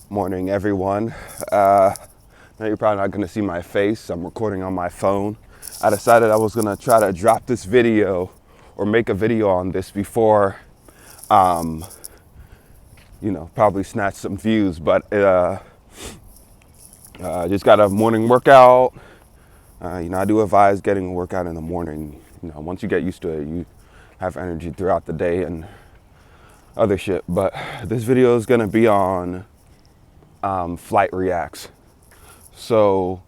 Morning, everyone. Now you're probably not gonna see my face. I'm recording on my phone. I decided I was gonna try to drop this video or make a video on this before, um, probably snatch some views. But just got a morning workout. I do advise getting a workout in the morning. Once you get used to it, you have energy throughout the day and other shit. But this video is gonna be on FlightReacts. So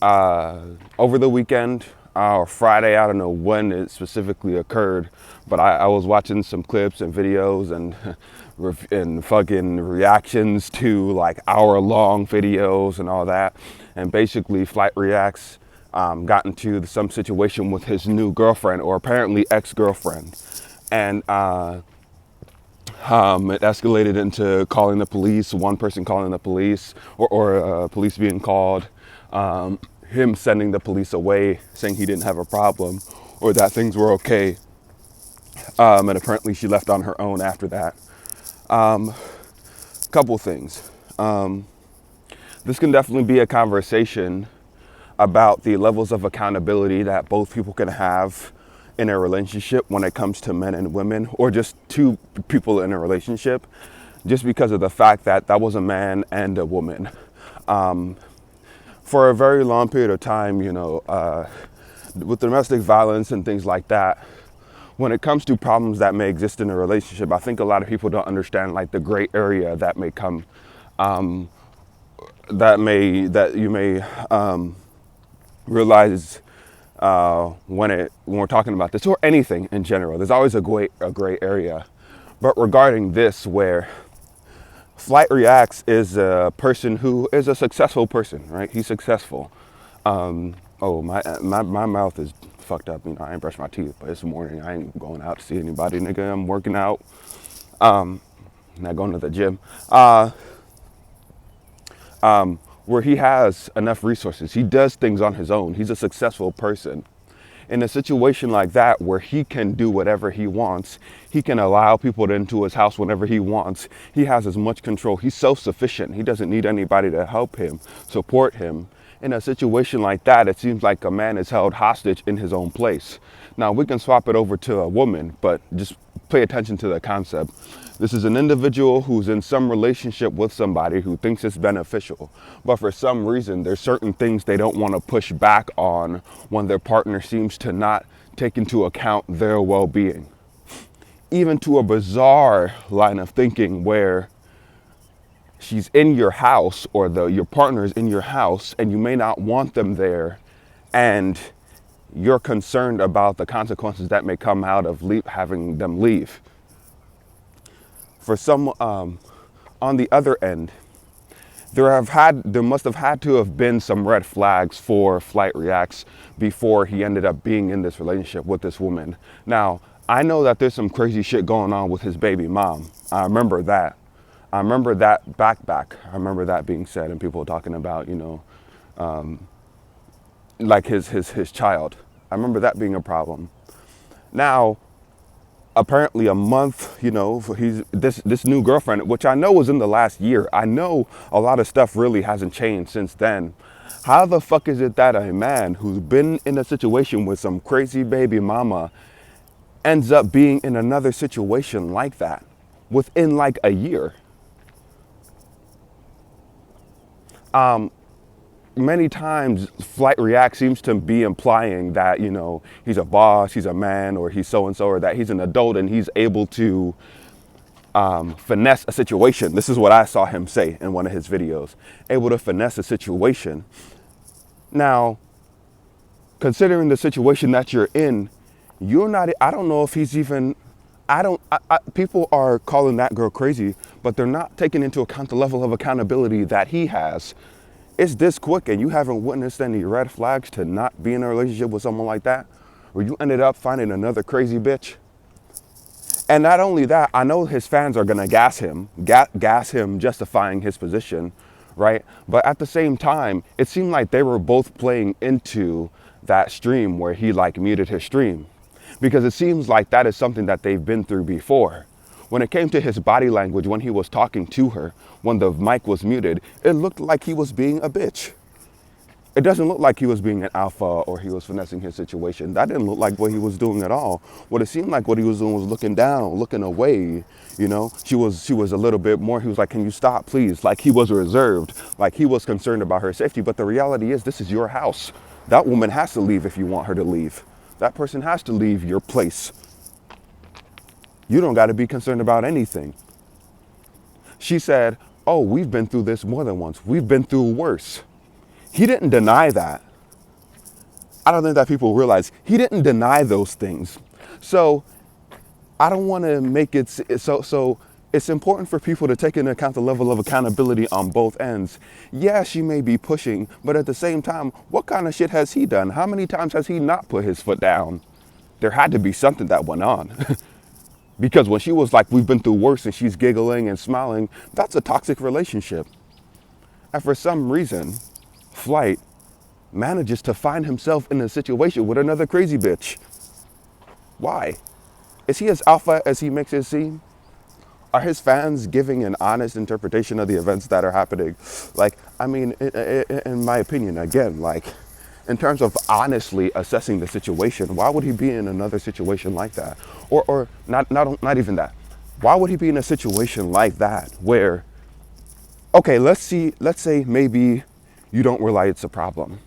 over the weekend or Friday, I don't know when it specifically occurred, but I was watching some clips and videos and fucking reactions to like hour-long videos and all that. And basically, FlightReacts got into some situation with his new girlfriend, or apparently ex-girlfriend, and it escalated into calling the police, one person calling the police, or police being called, him sending the police away, saying he didn't have a problem, or that things were okay. And apparently she left on her own after that. Couple things. This can definitely be a conversation about the levels of accountability that both people can have in a relationship when it comes to men and women, or just two people in a relationship, just because of the fact that that was a man and a woman. For a very long period of time, with domestic violence and things like that, when it comes to problems that may exist in a relationship, I think a lot of people don't understand like the gray area that may come, that you may realize when we're talking about this, or anything in general. There's always a gray area. But regarding this, where FlightReacts is a person who is a successful person, right? He's successful. My mouth is fucked up. I ain't brushed my teeth, but it's morning. I ain't going out to see anybody, nigga. I'm working out. Not going to the gym. Where he has enough resources. He does things on his own. He's a successful person. In a situation like that, where he can do whatever he wants, he can allow people into his house whenever he wants. He has as much control. He's self-sufficient. He doesn't need anybody to help him, support him. In a situation like that, it seems like a man is held hostage in his own place. Now, we can swap it over to a woman, but just pay attention to the concept. This is an individual who's in some relationship with somebody who thinks it's beneficial, but for some reason, there's certain things they don't want to push back on when their partner seems to not take into account their well-being. Even to a bizarre line of thinking where she's in your house, or your partner is in your house, and you may not want them there, and you're concerned about the consequences that may come out of having them leave. For some, on the other end, there must have had to have been some red flags for FlightReacts before he ended up being in this relationship with this woman. Now, I know that there's some crazy shit going on with his baby mom. I remember that. I remember that back. I remember that being said, and people talking about, like his child. I remember that being a problem. Now, apparently a month, he's this new girlfriend, which I know was in the last year. I know a lot of stuff really hasn't changed since then. How the fuck is it that a man who's been in a situation with some crazy baby mama ends up being in another situation like that within like a year? Many times FlightReacts seems to be implying that, he's a boss, he's a man, or he's so-and-so, or that he's an adult and he's able to finesse a situation. This is what I saw him say in one of his videos. Able to finesse a situation. Now, considering the situation that you're in, I don't know if he's even, people are calling that girl crazy, but they're not taking into account the level of accountability that he has. It's this quick and you haven't witnessed any red flags to not be in a relationship with someone like that, where you ended up finding another crazy bitch. And not only that, I know his fans are gonna gas him justifying his position, right? But at the same time, it seemed like they were both playing into that stream where he like muted his stream, because it seems like that is something that they've been through before, When it came to his body language, when he was talking to her, when the mic was muted, it looked like he was being a bitch. It doesn't look like he was being an alpha or he was finessing his situation. That didn't look like what he was doing at all. What it seemed like what he was doing was looking down, looking away. You know, she was a little bit more. He was like, "Can you stop, please?" Like he was reserved, like he was concerned about her safety. But the reality is, this is your house. That woman has to leave if you want her to leave. That person has to leave your place. You don't got to be concerned about anything. She said, "Oh, we've been through this more than once. We've been through worse." He didn't deny that. I don't think that people realize he didn't deny those things. So I don't want to make it so it's important for people to take into account the level of accountability on both ends. Yeah, she may be pushing, but at the same time, what kind of shit has he done? How many times has he not put his foot down? There had to be something that went on. Because when she was like, "We've been through worse," and she's giggling and smiling, that's a toxic relationship. And for some reason, Flight manages to find himself in a situation with another crazy bitch. Why? Is he as alpha as he makes it seem? Are his fans giving an honest interpretation of the events that are happening? Like, I mean, in my opinion, again, like, in terms of honestly assessing the situation, why would he be in another situation like that? Or not even that. Why would he be in a situation like that where, okay, let's say maybe you don't realize it's a problem.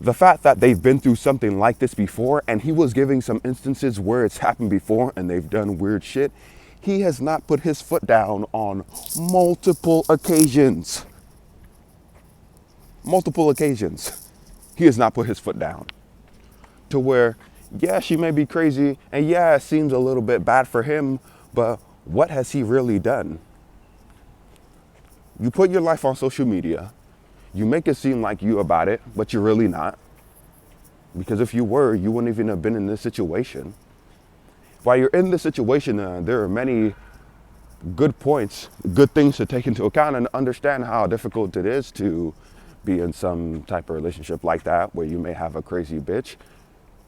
The fact that they've been through something like this before, and he was giving some instances where it's happened before and they've done weird shit, he has not put his foot down on multiple occasions. Multiple occasions. He has not put his foot down. To where, yeah, she may be crazy, and yeah, it seems a little bit bad for him, but what has he really done? You put your life on social media. You make it seem like you about it, but you're really not. Because if you were, you wouldn't even have been in this situation. While you're in this situation, there are many good points, good things to take into account and understand how difficult it is to be in some type of relationship like that, where you may have a crazy bitch.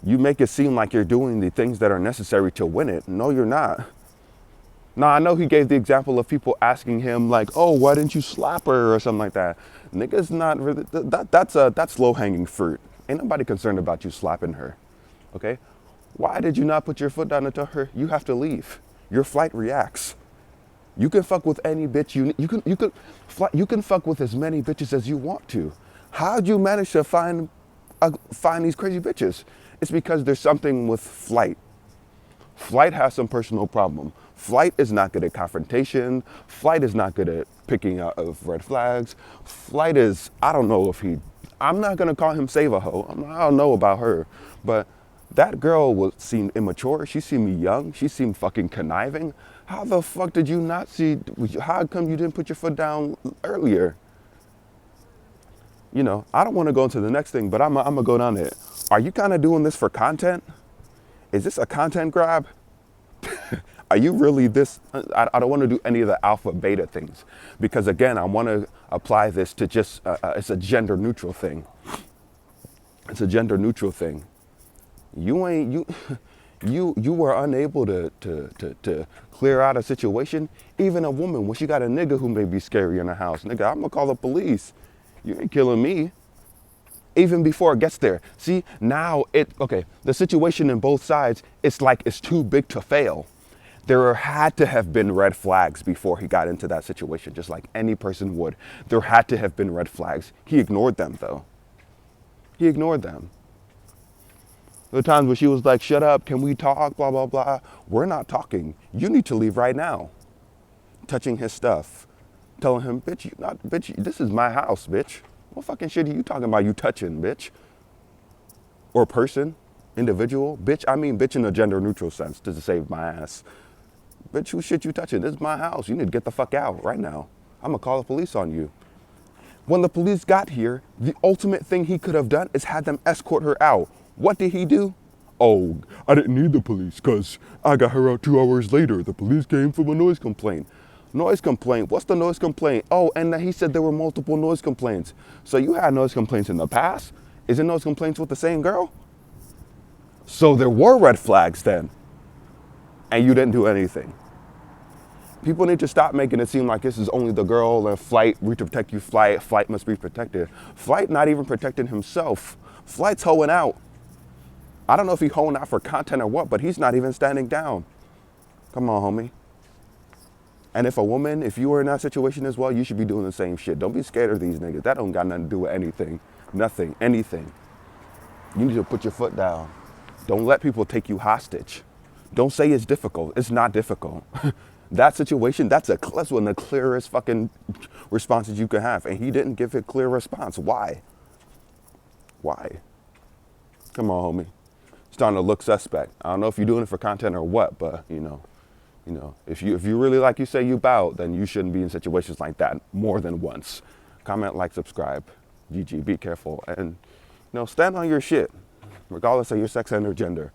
You make it seem like you're doing the things that are necessary to win it. No, you're not. Now, I know he gave the example of people asking him like, "Oh, why didn't you slap her?" or something like that. Nigga's not really, that's low-hanging fruit. Ain't nobody concerned about you slapping her, okay? Why did you not put your foot down and tell her you have to leave? Your flight reacts. You can fuck with any bitch you can fuck with as many bitches as you want to. How'd you manage to find these crazy bitches? It's because there's something with Flight. Flight has some personal problem. Flight is not good at confrontation. Flight is not good at picking out of red flags. Flight is, I don't know if I'm not gonna call him save a hoe. I don't know about her, but that girl seemed immature. She seemed young. She seemed fucking conniving. How the fuck did you not see? How come you didn't put your foot down earlier? You know, I don't want to go into the next thing, but I'm gonna go down there. Are you kind of doing this for content? Is this a content grab? Are you really this? I don't want to do any of the alpha beta things, because again, I want to apply this to just, it's a gender neutral thing. It's a gender neutral thing. You were unable to clear out a situation. Even a woman, when she got a nigga who may be scary in her house, nigga, I'm gonna call the police. You ain't killing me. Even before it gets there. See, now okay, the situation in both sides, it's like it's too big to fail. There had to have been red flags before he got into that situation, just like any person would. There had to have been red flags. He ignored them, though. He ignored them. There were times where she was like, "Shut up, can we talk, blah, blah, blah." We're not talking. You need to leave right now. Touching his stuff. Telling him, bitch, this is my house, bitch. What fucking shit are you talking about you touching, bitch? Or person, individual, bitch. I mean bitch in a gender neutral sense, to save my ass. Bitch, who shit you touching? This is my house. You need to get the fuck out right now. I'm gonna call the police on you. When the police got here, the ultimate thing he could have done is had them escort her out. What did he do? "Oh, I didn't need the police because I got her out 2 hours later. The police came from a noise complaint." Noise complaint? What's the noise complaint? Oh, and he said there were multiple noise complaints. So you had noise complaints in the past? Is it noise complaints with the same girl? So there were red flags then. and you didn't do anything. People need to stop making it seem like this is only the girl and Flight, we protect you, Flight, Flight must be protected. Flight not even protecting himself. Flight's hoeing out. I don't know if he's hoeing out for content or what, but he's not even standing down. Come on, homie. And if a woman, if you were in that situation as well, you should be doing the same shit. Don't be scared of these niggas. That don't got nothing to do with anything. Nothing, anything. You need to put your foot down. Don't let people take you hostage. Don't say it's difficult. It's not difficult. That situation, that's one of the clearest fucking responses you can have. And he didn't give a clear response. Why? Why? Come on, homie. Starting to look suspect. I don't know if you're doing it for content or what, but you know, if you really like you say you bout, then you shouldn't be in situations like that more than once. Comment, like, subscribe. GG, be careful. And stand on your shit, regardless of your sex and or gender.